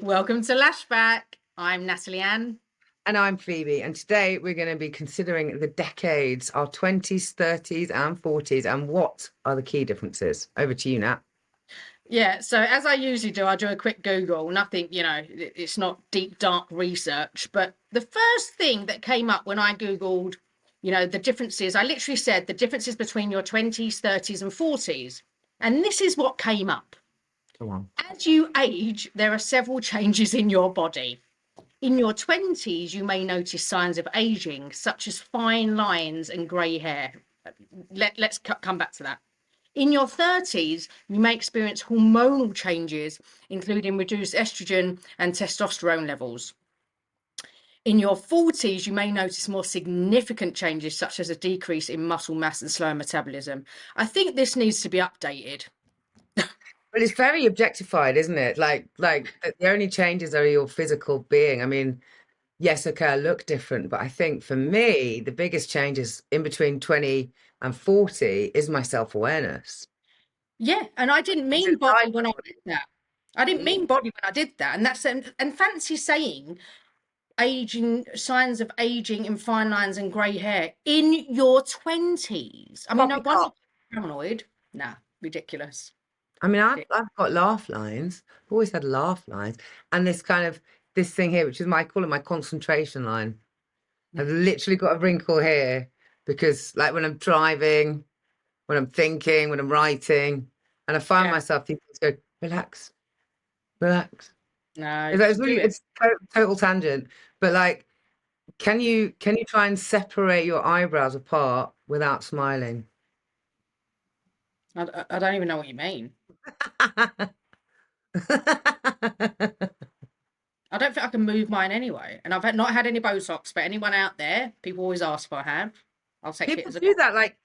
Welcome to Lashback. I'm Natalyan. And I'm Phoebe, and today we're going to be considering the decades, our 20s, 30s, and 40s, and what are the key differences. Over to you, Nat. Yeah, so as I usually do, I do a quick Google. Nothing, it's not deep, dark research. But the first thing that came up when I Googled, the differences, I literally said the differences between your 20s, 30s, and 40s. And this is what came up. Go on. As you age, there are several changes in your body. In your 20s, you may notice signs of aging, such as fine lines and grey hair. Let's come back to that. In your 30s, you may experience hormonal changes, including reduced estrogen and testosterone levels. In your 40s, you may notice more significant changes, such as a decrease in muscle mass and slower metabolism. I think this needs to be updated. But it's very objectified, isn't it? Like the only changes are your physical being. I mean, yes, okay, I look different, but I think for me, the biggest changes in between 20 and 40 is my self-awareness. Yeah, and I didn't It's mean inside body when I my did that. I didn't body. mean body when I did that. And fancy saying aging, signs of aging in fine lines and grey hair in your 20s. I mean, no wonder Poppycock. you're paranoid. Nah, ridiculous. I mean, I've got laugh lines. I've always had laugh lines, and this thing here, which is I call it my concentration line. I've literally got a wrinkle here because, like, when I'm driving, when I'm thinking, when I'm writing, and I find Yeah, myself thinking, go relax, relax. no, It's do really it. total tangent, but like, can you try and separate your eyebrows apart without smiling? I don't even know what you mean. I don't think I can move mine anyway. And not had any Botox, but anyone out there, people always ask if I have. I'll take it People as a do that. Like,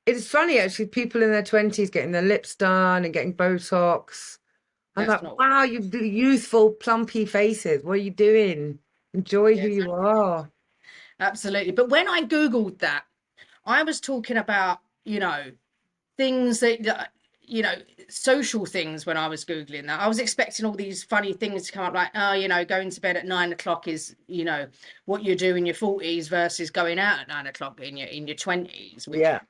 it's funny actually, people in their 20s getting their lips done and getting Botox. I'm that's like, not. wow, you do youthful, plumpy faces. What are you doing? Enjoy Yeah, who you are. absolutely. But when I Googled that, I was talking about, things that social things when I was Googling that. I was expecting all these funny things to come up, like, oh, going to bed at 9 o'clock is, what you do in your 40s versus going out at 9 o'clock in your 20s, which Yeah.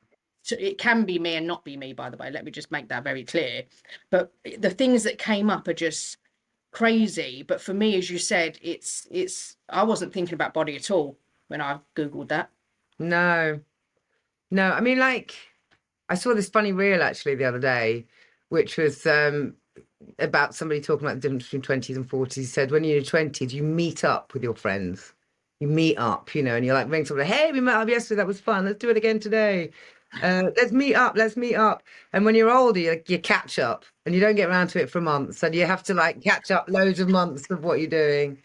it can be me and not be me, by the way. Let me just make that very clear. But the things that came up are just crazy. But for me, as you said, it's I wasn't thinking about body at all when I Googled that. No, no. I mean, like, I saw this funny reel actually the other day, which was about somebody talking about the difference between 20s and 40s. He said, when you're in your 20s, you meet up with your friends. You meet up, and you're like ring somebody, hey, we met up yesterday, that was fun. Let's do it again today. Let's meet up, let's meet up. And when you're older, you catch up and you don't get around to it for months. And you have to like catch up loads of months of what you're doing.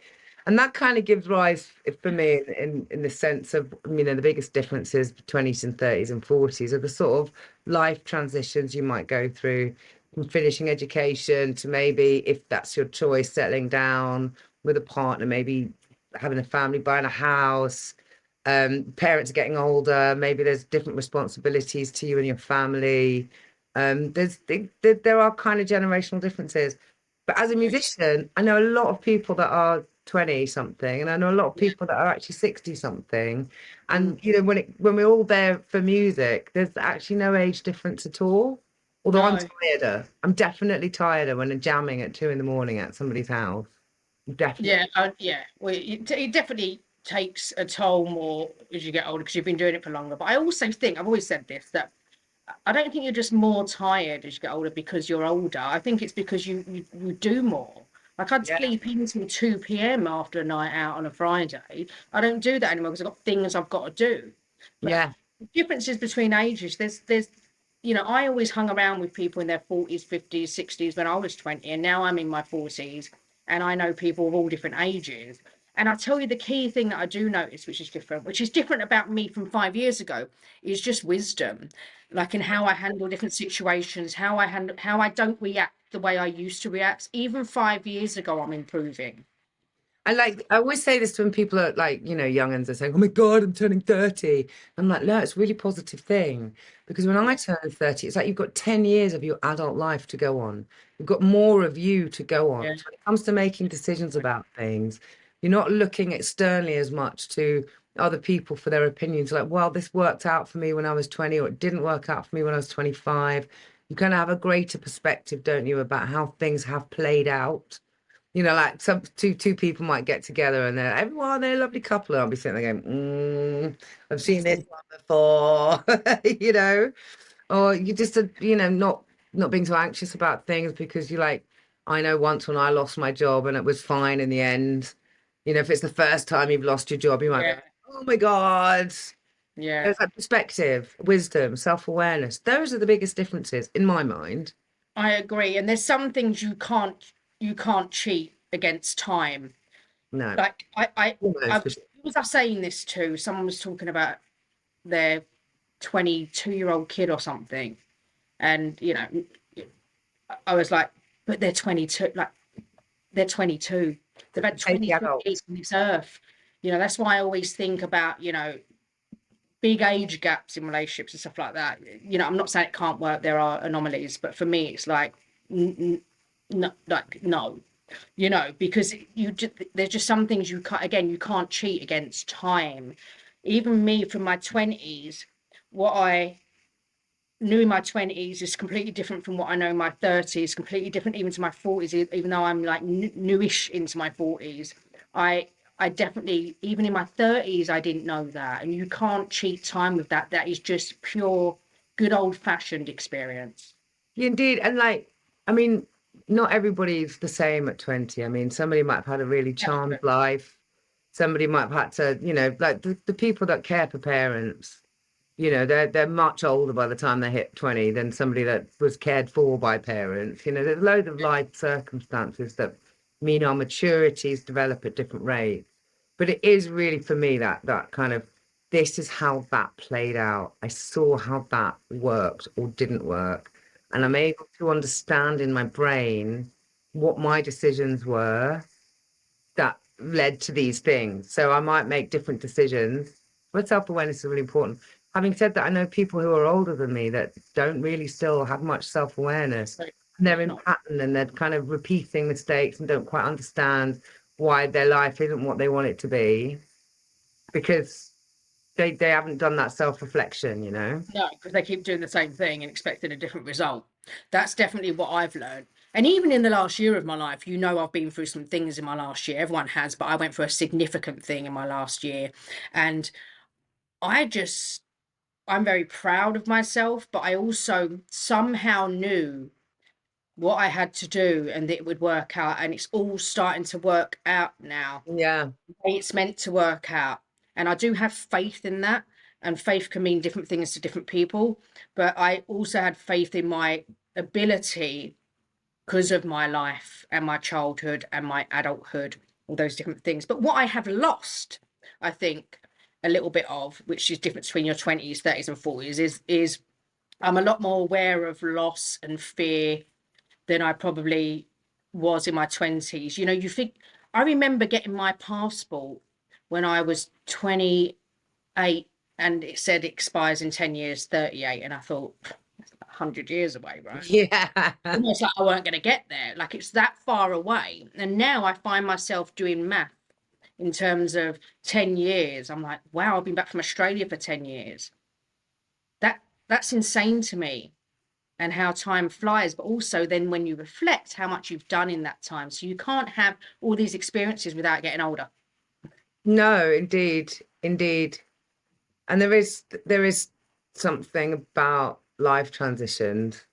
And that kind of gives rise for me in the sense of, the biggest differences between 20s and 30s and 40s are the sort of life transitions you might go through from finishing education to maybe, if that's your choice, settling down with a partner, maybe having a family, buying a house. Parents are getting older. Maybe there's different responsibilities to you and your family. There are kind of generational differences. But as a musician, I know a lot of people that are 20 something, and I know a lot of Yeah. people that are actually 60 something. Mm. And when we're all there for music, there's actually no age difference at all. Although I'm No. tireder. I'm definitely tireder when I'm jamming at 2 in the morning at somebody's house. Yeah, Definitely. yeah. Well, it definitely takes a toll more as you get older because you've been doing it for longer. But I also think I've always said this, that I don't think you're just more tired as you get older because you're older. I think it's because you do more. Like, I'd Yeah. sleep until 2 p.m. after a night out on a Friday. I don't do that anymore because I've got things I've got to do. But Yeah. differences between ages, there's I always hung around with people in their 40s, 50s, 60s when I was 20, and now I'm in my 40s, and I know people of all different ages. And I'll tell you the key thing that I do notice, which is different about me from 5 years ago, is just wisdom, like in how I handle different situations, how I don't react the way I used to react. Even 5 years ago, I'm improving. And like I always say this to when people are like, you know, youngins are saying, "Oh my God, I'm turning 30." I'm like, no, it's a really positive thing. Because when I Yeah, turn 30, it's like you've got 10 years of your adult life to go on. You've got more of you to go on. yeah, So when it comes to making decisions about things, you're not looking externally as much to other people for their opinions. Like, well, this worked out for me when I was 20, or it didn't work out for me when I was 25. You kind of have a greater perspective, don't you, about how things have played out. You know, like some two people might get together and they're everyone, they're a lovely couple, and I'll be sitting there going, I've seen this one before, you know, or you just you know, not being so anxious about things because you're like, I know once when I lost my job and it was fine in the end. You know, if it's the first time you've lost your job, you might go, yeah, oh my God. yeah. There's that perspective, wisdom, self-awareness. Those are the biggest differences in my mind. I agree. And there's some things you can't cheat against time. No, Like almost. who was I saying this to? Someone was talking about their 22-year-old kid or something, and I was like, but they're 22. Like they're 22. They've had Take the 22 adult. years on this earth. That's why I always think about big age gaps in relationships and stuff like that. I'm not saying it can't work. There are anomalies, but for me, it's like, no, like no, because there's just some things you can't cheat against time. Even me from my 20s, what I knew in my 20s is completely different from what I know in my 30s, completely different even to my 40s, even though I'm like newish into my 40s. I I definitely, even in my 30s, I didn't know that. And you can't cheat time with that. That is just pure good old fashioned experience. Indeed. And like, I mean, not everybody's the same at 20. I mean, somebody might have had a really That's charmed true. life. Somebody might have had to, you know, like the people that care for parents, you know, they're much older by the time they hit 20 than somebody that was cared for by parents. You know, there's loads of life circumstances that mean our maturities develop at different rates. But it is really for me that kind of this is how that played out. I saw how that worked or didn't work. And I'm able to understand in my brain what my decisions were that led to these things. So I might make different decisions. But self-awareness is really important. Having said that, I know people who are older than me that don't really still have much self-awareness. So And they're in not pattern and they're kind of repeating mistakes and don't quite understand why their life isn't what they want it to be because they haven't done that self-reflection, you know? no, because they keep doing the same thing and expecting a different result. That's definitely what I've learned. And even in the last year of my life, I've been through some things in my last year. Everyone has, but I went through a significant thing in my last year. And I just, I'm very proud of myself, but I also somehow knew what I had to do and that it would work out. And it's all starting to work out now. Yeah. It's meant to work out. And I do have faith in that. And faith can mean different things to different people. But I also had faith in my ability because of my life and my childhood and my adulthood, all those different things. But what I have lost, I think, a little bit of, which is different between your 20s, 30s, and 40s, is I'm a lot more aware of loss and fear than I probably was in my 20s. You think I remember getting my passport when I was 28 and it said it expires in 10 years, 38. And I thought, 100 years away, right? Yeah. Almost like I weren't going to get there. Like it's that far away. And now I find myself doing math in terms of 10 years. I'm like, wow, I've been back from Australia for 10 years. That's insane to me and how time flies, but also then when you reflect how much you've done in that time. So you can't have all these experiences without getting older. No, indeed, indeed. And there is something about life transitions.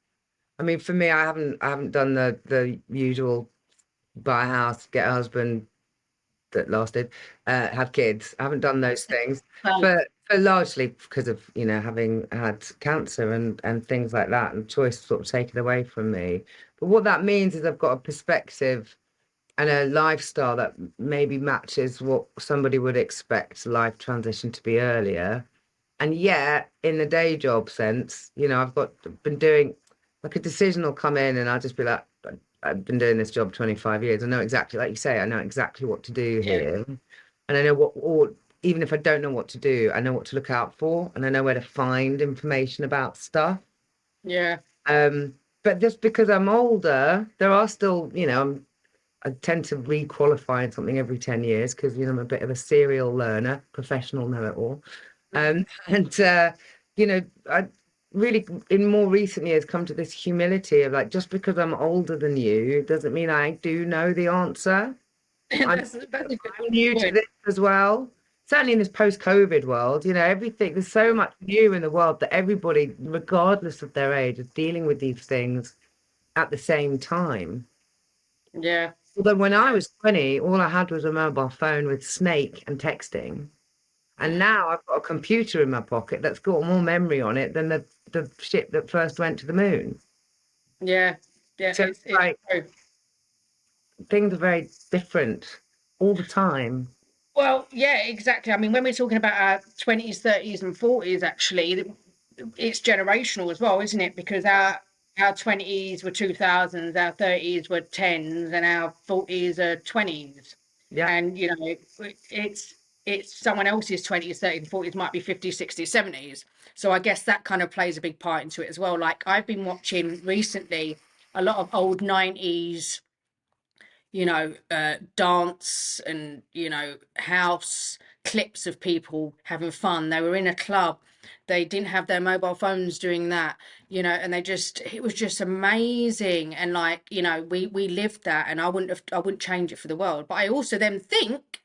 I mean, for me, I haven't done the usual buy a house, get a husband that lasted, have kids. I haven't done those things So for largely because of, you know, having had cancer and things like that, and choice sort of taken away from me. But what that means is I've got a perspective and a lifestyle that maybe matches what somebody would expect life transition to be earlier. And yet, in the day job sense, you know, been doing like a decision will come in and I'll just be like, I've been doing this job 25 years. I know exactly, like you say, I know exactly what to do Yeah. here. And I know what, or even if I don't know what to do, I know what to look out for and I know where to find information about stuff. Yeah. But just because I'm older, there are still, I tend to re-qualify in something every 10 years because, I'm a bit of a serial learner, professional know-it-all. And I really, in more recent years, come to this humility of like, just because I'm older than you doesn't mean I do know the answer. I'm, That's a good I'm new to point. this as well. Certainly in this post-COVID world, everything, there's so much new in the world that everybody, regardless of their age, is dealing with these things at the same time. Yeah. Although when I was 20, all I had was a mobile phone with Snake and texting. And now I've got a computer in my pocket that's got more memory on it than the ship that first went to the moon. Yeah. Yeah. So It's like true. things are very different all the time. Well, yeah, exactly. I mean, when we're talking about our 20s, 30s, and 40s, actually, it's generational as well, isn't it? Because our 20s were 2000s, our 30s were 10s, and our 40s are 20s. Yeah. And it's someone else's 20s, 30s, and 40s might be 50s, 60s, 70s. So I guess that kind of plays a big part into it as well. Like I've been watching recently a lot of old 90s dance and, house clips of people having fun. They were in a club. They didn't have their mobile phones doing that, and it was just amazing. And like, we lived that and I wouldn't change it for the world. But I also then think,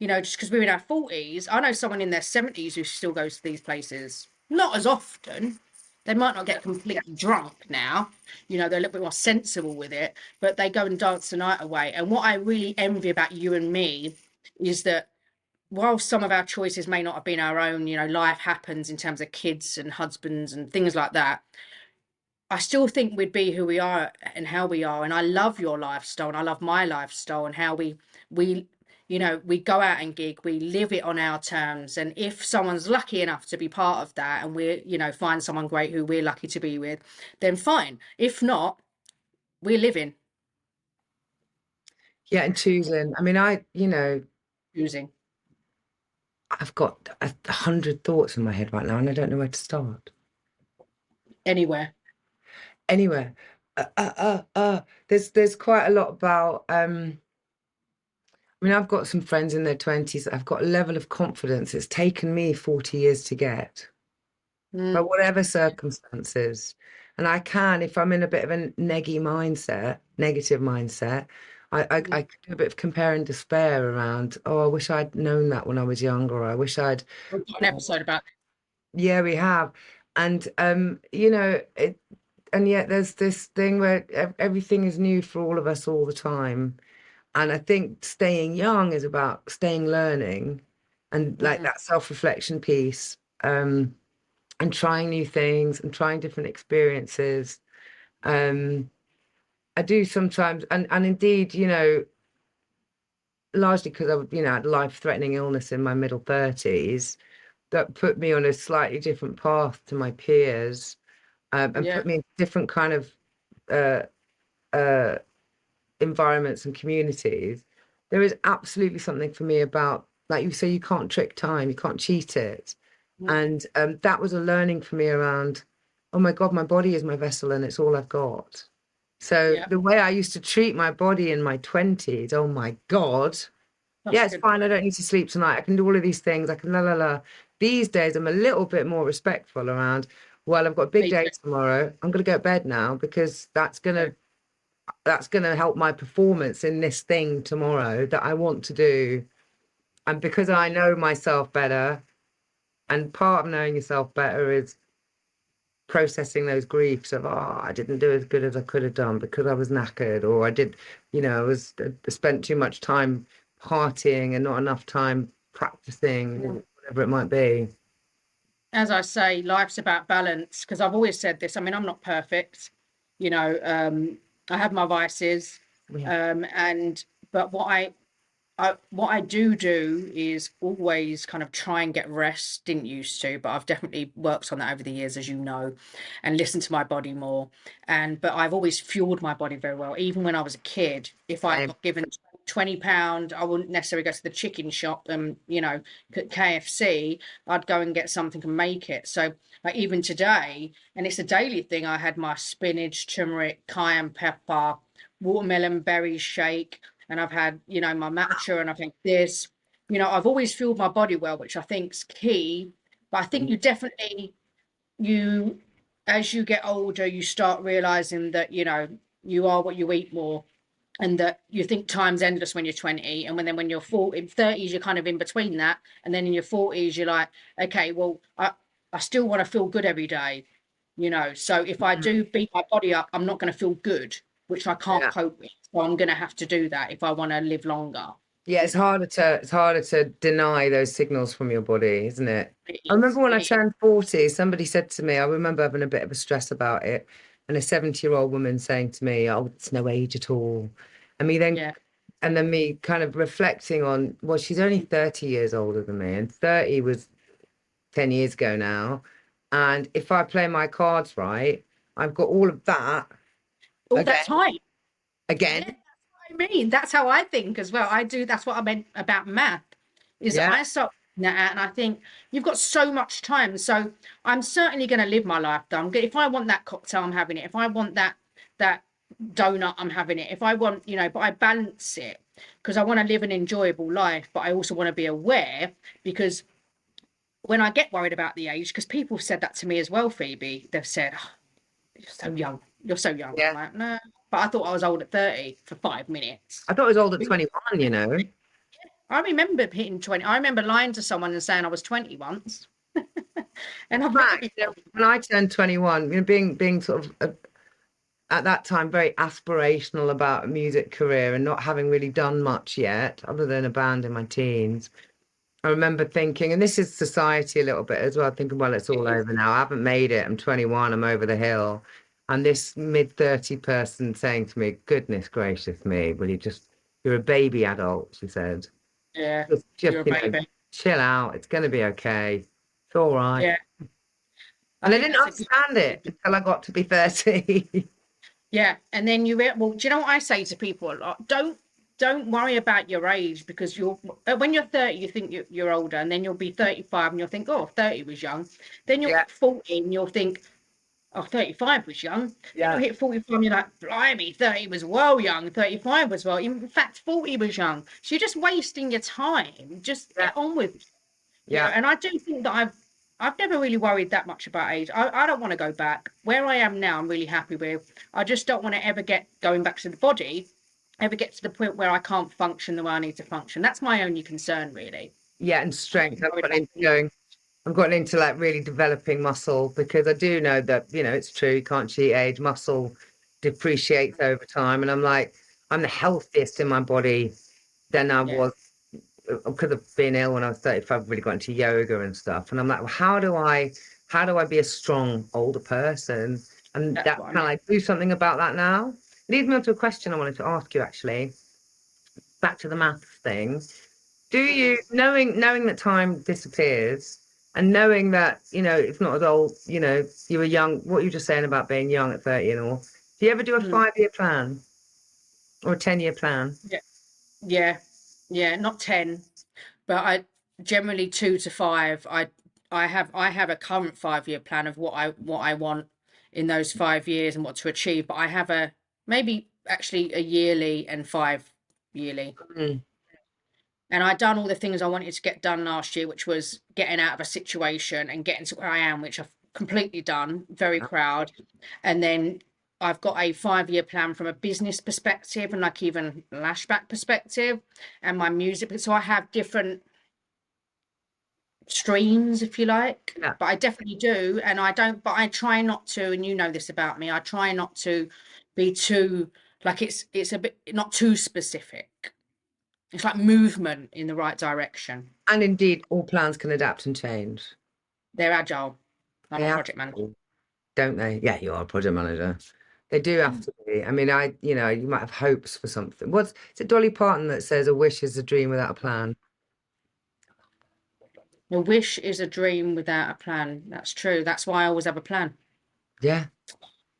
just because we're in our 40s, I know someone in their 70s who still goes to these places. Not as often. They might not get completely drunk now. They're a little bit more sensible with it, but they go and dance the night away. And what I really envy about you and me is that while some of our choices may not have been our own, life happens in terms of kids and husbands and things like that. I still think we'd be who we are and how we are. And I love your lifestyle and I love my lifestyle and how we we go out and gig, we live it on our terms. And if someone's lucky enough to be part of that and we're, find someone great who we're lucky to be with, then fine. If not, we're living. Yeah, and choosing. I mean, Choosing. I've got 100 thoughts in my head right now, and I don't know where to start. Anywhere. Anyway, there's quite a lot about. I mean, I've got some friends in their 20s that I've got a level of confidence it's taken me 40 years to get, by whatever circumstances. And I can, if I'm in a bit of a negative mindset, I could do a bit of compare and despair around, oh, I wish I'd known that when I was younger, or I wish I'd. We've got an episode about. Yeah, we have. And and yet there's this thing where everything is new for all of us all the time. And I think staying young is about staying learning and like that self-reflection piece, and trying new things and trying different experiences. I do sometimes, and indeed, largely because I had life-threatening illness in my middle 30s that put me on a slightly different path to my peers, and Yeah. put me in different kind of uh, uh, environments and communities. There is absolutely something for me about, like you say, you can't trick time, you can't cheat it. And that was a learning for me around, oh my God, my body is my vessel and it's all I've got. So Yeah. the way I used to treat my body in my 20s, oh my God, That's yeah, a it's good fine. I point. don't need to sleep tonight. I can do all of these things. I can la la la. These days, I'm a little bit more respectful around, well, I've got a big Me day too. tomorrow. I'm going to go to bed now because Yeah. that's going to help my performance in this thing tomorrow that I want to do. And because Yeah. I know myself better, and part of knowing yourself better is processing those griefs of, oh, I didn't do as good as I could have done because I was knackered, or I spent too much time partying and not enough time practicing, or whatever it might be. As I say, life's about balance because I've always said this. I mean, I'm not perfect, you know, I have my vices, Yeah. and but what what I do is always kind of try and get rest. Didn't used to, but I've definitely worked on that over the years, as you know, and listened to my body more. But I've always fueled my body very well. Even when I was a kid, if I Same. got given £20, I wouldn't necessarily go to the chicken shop and, KFC. I'd go and get something and make it. So like even today, and it's a daily thing, I had my spinach, turmeric, cayenne pepper, watermelon berry shake, and I've had, my matcha, and I think this, I've always fueled my body well, which I think's key. But I think you, as you get older, you start realizing that, you are what you eat more, and that you think time's endless when you're 20. And when you're 40, 30s, you're kind of in between that. And then in your 40s, you're like, okay, well, I still want to feel good every day, So if I do beat my body up, I'm not going to feel good, which I can't Yeah. cope with. So I'm going to have to do that if I want to live longer. Yeah, it's harder to deny those signals from your body, isn't it? It I remember is. when I turned 40, somebody said to me, I remember having a bit of a stress about it, and a 70-year-old woman saying to me, "Oh, it's no age at all." And me then Yeah. and then me kind of reflecting on, well, she's only 30 years older than me, and 30 was 10 years ago now. And if I play my cards right, I've got all of that All that again, time. Yeah, again. that's what I mean. That's how I think as well. I do. That's what I meant about math. Is Yeah, I start looking at it and I think you've got so much time. So I'm certainly going to live my life. Though if I want that cocktail, I'm having it. If I want that donut, I'm having it. If I want, but I balance it because I want to live an enjoyable life, but I also want to be aware, because when I get worried about the age, because people have said that to me as well, Phoebe. They've said, "Oh, you're so young. You're so young." I'm yeah. like, no. But I thought I was old at 30 for 5 minutes. I thought I was old at 21, you know. I remember hitting 20. I remember lying to someone and saying I was 20 once. And I've never Fact, been you know, told. when I turned 21, being sort of at that time very aspirational about a music career and not having really done much yet, other than a band in my teens. I remember thinking, and this is society a little bit as well, thinking, well, it's all over now. I haven't made it. I'm 21. I'm over the hill. And this mid-30 person saying to me, goodness gracious me, will you just, you're a baby adult, she said. Yeah, Just you're a you know, baby. chill out. It's going to be okay. It's all right. Yeah, I And I think didn't that's understand it exactly. until I got to be 30. Yeah, and then well, do you know what I say to people a lot? Don't worry about your age, because when you're 30, you think you're older, and then you'll be 35 and you'll think, oh, 30 was young. Then you'll Yeah, hit 40 and you'll think, oh, 35 was young. Then you'll yeah, hit 45 and you're like, blimey, 30 was well young, 35 was well. In fact, 40 was young. So you're just wasting your time. Just yeah, get on with it. yeah. And I do think that I've never really worried that much about age. I don't want to go back. Where I am now, I'm really happy with. I just don't want to ever get going back to the body, ever get to the point where I can't function the way I need to function. That's my only concern, really. Yeah, and I'm strength. worried about I've gotten into like really developing muscle because I do know that, it's true, you can't cheat age, muscle depreciates over time. And I'm like, I'm the healthiest in my body than I yeah, was because of being ill when I was 35, I've really got into yoga and stuff. And I'm like, well, how do I be a strong older person? And that's that what I can meant. I do something about that now? Leads me on to a question I wanted to ask you actually. Back to the maths thing. Do you, knowing that time disappears and knowing that, it's not as old, you were young, what you were just saying about being young at 30 and all, do you ever do a Mm, 5-year plan or a 10-year plan? yeah, yeah, yeah. Not 10, but I generally 2 to 5. I have a current 5-year plan of what I want in those 5 years and what to achieve. But I have a maybe actually a yearly and 5 yearly. Mm, And I'd done all the things I wanted to get done last year, which was getting out of a situation and getting to where I am, which I've completely done. Very proud. And then I've got a 5-year plan from a business perspective and like even lashback perspective and my music. So I have different streams, if you like. yeah. But I definitely do. And I don't, but I try not to, and you know this about me, I try not to be too, like it's a bit not too specific. It's like movement in the right direction. And indeed, all plans can adapt and change. They're agile. I'm They a have project manager. to, don't they? Yeah, you are a project manager. They do have to be. I mean, you might have hopes for something. Is it Dolly Parton that says a wish is a dream without a plan? A wish is a dream without a plan. That's true. That's why I always have a plan. Yeah.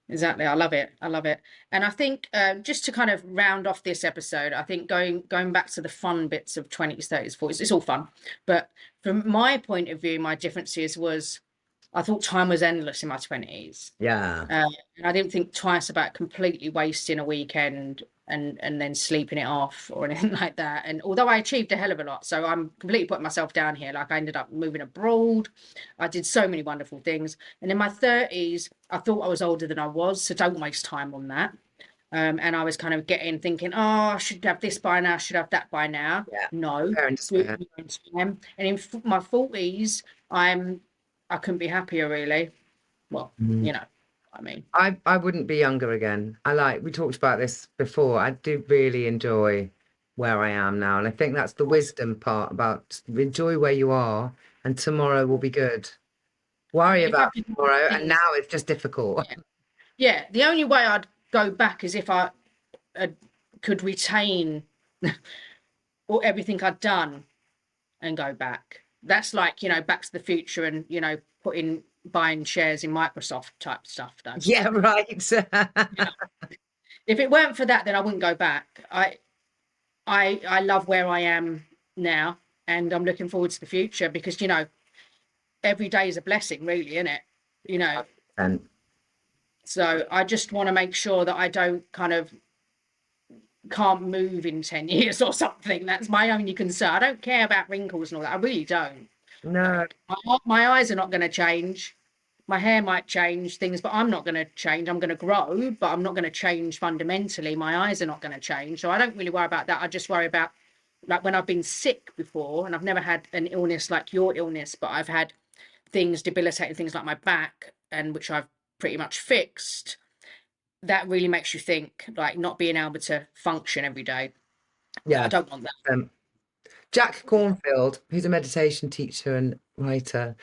Exactly. I love it. I love it. And I think just to kind of round off this episode, I think going back to the fun bits of 20s, 30s, 40s, it's all fun. But from my point of view, my differences was I thought time was endless in my 20s. Yeah. And I didn't think twice about completely wasting a weekend and then sleeping it off or anything like that. And although I achieved a hell of a lot, so I'm completely putting myself down here. Like I ended up moving abroad. I did so many wonderful things. And in my 30s, I thought I was older than I was, so don't waste time on that. And I was kind of thinking, oh, I should have this by now, I should have that by now. Yeah. No, Parents. do it in your own time. And in my 40s, I couldn't be happier, really. Well, I mean, I wouldn't be younger again. We talked about this before. I do really enjoy where I am now. And I think that's the wisdom part about enjoy where you are and tomorrow will be good. Worry if I about could tomorrow and things, now it's just difficult. yeah, the only way I'd go back is if I could retain or everything I'd done and go back. That's like, Back to the Future and, buying shares in Microsoft type stuff, though. Yeah, right. If it weren't for that, then I wouldn't go back. I love where I am now, and I'm looking forward to the future because, every day is a blessing, really, isn't it? And So I just want to make sure that I don't can't move in 10 years or something. That's my only concern. I don't care about wrinkles and all that. I really don't. no, My eyes are not going to change. My hair might change things, but I'm not going to change. I'm going to grow, but I'm not going to change fundamentally. My eyes are not going to change. So I don't really worry about that. I just worry about like when I've been sick before, and I've never had an illness like your illness, but I've had debilitating things like my back, and which I've pretty much fixed. That really makes you think, like not being able to function every day. yeah. I don't want that. Jack Cornfield, who's a meditation teacher and writer,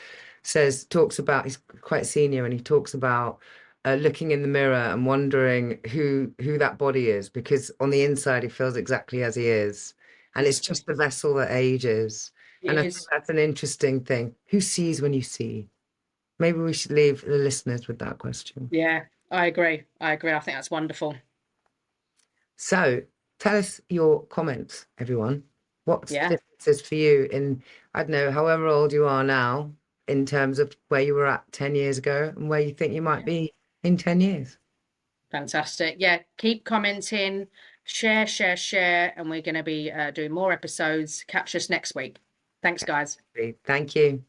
talks about, he's quite senior, and he talks about looking in the mirror and wondering who that body is, because on the inside he feels exactly as he is, and it's just the vessel that ages. And I think that's an interesting thing. Who sees when you see? Maybe we should leave the listeners with that question. Yeah, I agree. I think that's wonderful. So tell us your comments, everyone. What's the differences for you in, I don't know, however old you are now, in terms of where you were at 10 years ago and where you think you might be in 10 years? Fantastic. Yeah, keep commenting, share, and we're going to be doing more episodes. Catch us next week. Thanks, guys. Thank you.